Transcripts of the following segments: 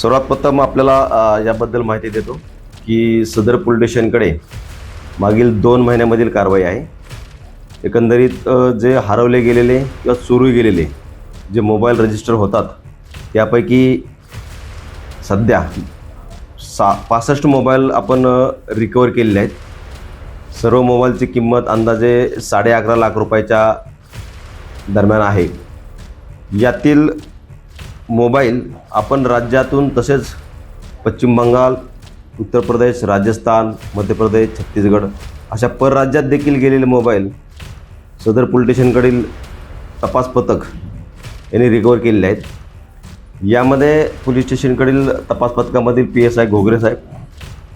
सर्वात प्रथम आपल्याला याबद्दल माहिती देतो की सदर पोलीस स्टेशनकडे मागील 2 महिन्यामधील कारवाई आहे। एकंदरीत जे हरवले गेलेले किंवा चोरी गेलेले जे मोबाईल रजिस्टर होतात त्यापैकी सध्या 65 मोबाईल आपण रिकवर केलेले आहेत। सर्व मोबाईलची किंमत अंदाजे 11.5 लाख रुपयाच्या दरम्यान आहे। यातील मोबाईल आपण राज्यातून तसेच पश्चिम बंगाल, उत्तर प्रदेश, राजस्थान, मध्य प्रदेश, छत्तीसगड अशा परराज्यात देखील गेलेले मोबाईल सदर पोलीस स्टेशनकडील तपास पथक यांनी रिकवर केलेले आहेत। यामध्ये पोलीस स्टेशनकडील तपास पथकामधील PSI घोगरे साहेब,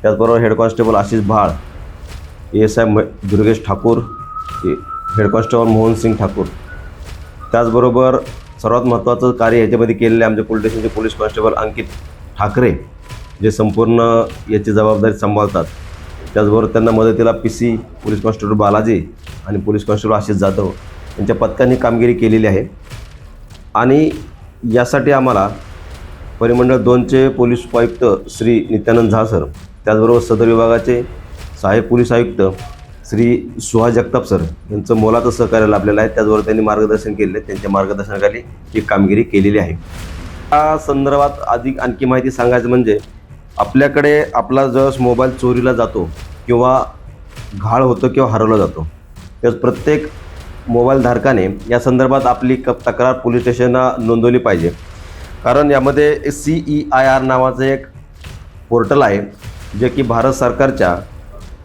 त्याचबरोबर head constable Ashish Bhal, ASI Durgesh Thakur, head constable Mohan Singh Thakur, त्याचबरोबर सर्वात महत्त्वाचं कार्य याच्यामध्ये केलेले आमच्या पोलीस स्टेशनचे पोलीस कॉन्स्टेबल अंकित ठाकरे जे संपूर्ण याची जबाबदारी सांभाळतात। त्याचबरोबर त्यांना मदतीला PC पोलीस कॉन्स्टेबल बालाजी आणि पोलीस कॉन्स्टेबल आशिष जाधव यांच्या पथकांनी कामगिरी केलेली आहे। आणि यासाठी आम्हाला परिमंडळ 2चे पोलीस उपायुक्त श्री नित्यानंद झा सर, त्याचबरोबर सदर विभागाचे सहाय्यक पोलीस आयुक्त श्री सुहास जगताप सर यांचं मोलाचं सहकार्य लाभलेलं आहे। त्याचबरोबर त्यांनी मार्गदर्शन केलेले, त्यांच्या मार्गदर्शनाखाली ही कामगिरी केलेली आहे। या संदर्भात आणखी माहिती सांगायचं म्हणजे आपल्याकडे आपला जर मोबाईल चोरीला जातो किंवा घाळ होतो किंवा हरवला जातो तर प्रत्येक मोबाईल धारकाने या संदर्भात आपली तक्रार पोलीस स्टेशनला नोंदवली पाहिजे। कारण यामध्ये CEIR नावाचं एक पोर्टल आहे जे की भारत सरकारच्या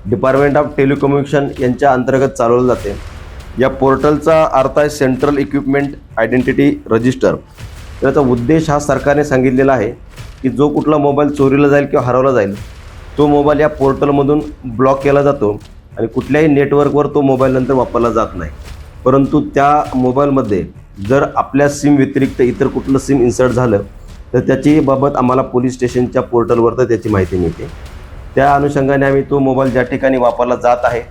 डिपार्टमेंट ऑफ टेलिकम्युनिकेशन यांच्या अंतर्गत चालवलं जाते। या पोर्टलचा अर्थ आहे सेंट्रल इक्विपमेंट आयडेंटिटी रजिस्टर। त्याचा उद्देश हा सरकारने सांगितलेला आहे की जो कुठला मोबाईल चोरीला जाईल किंवा हरवला जाईल तो मोबाईल या पोर्टलमधून ब्लॉक केला जातो आणि कुठल्याही नेटवर्कवर तो मोबाईल नंतर वापरला जात नाही। परंतु त्या मोबाईलमध्ये जर आपल्या सिम व्यतिरिक्त इतर कुठलं सिम इन्सर्ट झालं तर त्याची बाबत आम्हाला पोलीस स्टेशनच्या पोर्टलवर तर त्याची माहिती मिळते। त्या अनुषंगाने आम्ही तो मोबाईल ज्या ठिकाणी वापरला जात आहे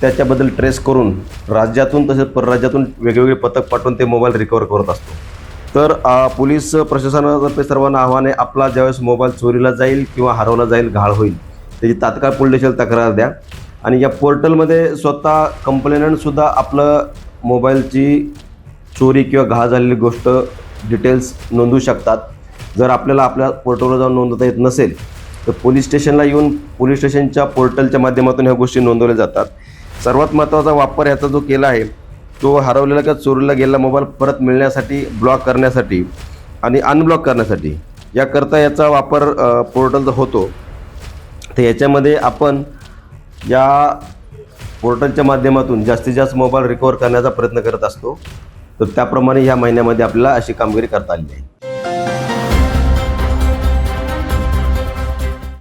त्याच्याबद्दल ट्रेस करून राज्यातून तसेच परराज्यातून वेगवेगळे पथक पाठवून ते मोबाईल रिकवर करत असतो। तर पोलीस प्रशासनातर्फे सर्वांना आव्हान आहे, आपला ज्यावेळेस मोबाईल चोरीला जाईल किंवा हरवला जाईल, घाळ होईल त्याची तात्काळ पोलीस स्टेशनला तक्रार द्या। आणि या पोर्टलमध्ये स्वतः कंप्लेनंटसुद्धा आपलं मोबाईलची चोरी किंवा घाळ झालेली गोष्ट डिटेल्स नोंदवू शकतात। जर आपल्याला आपल्या पोर्टलवर जाऊन नोंदवता येत नसेल तर पोलीस स्टेशनला येऊन पोलीस स्टेशनच्या पोर्टलच्या माध्यमातून ह्या गोष्टी नोंदवल्या जातात। सर्वात महत्त्वाचा वापर याचा जो केला आहे तो हरवलेला किंवा चोरीला गेलेला मोबाईल परत मिळण्यासाठी, ब्लॉक करण्यासाठी आणि अनब्लॉक करण्यासाठी याकरता याचा वापर पोर्टलचा होतो। तर याच्यामध्ये आपण या पोर्टलच्या माध्यमातून जास्तीत जास्त मोबाईल रिकवर करण्याचा प्रयत्न करत असतो। तर त्याप्रमाणे ह्या महिन्यामध्ये आपल्याला अशी कामगिरी करता आली आहे।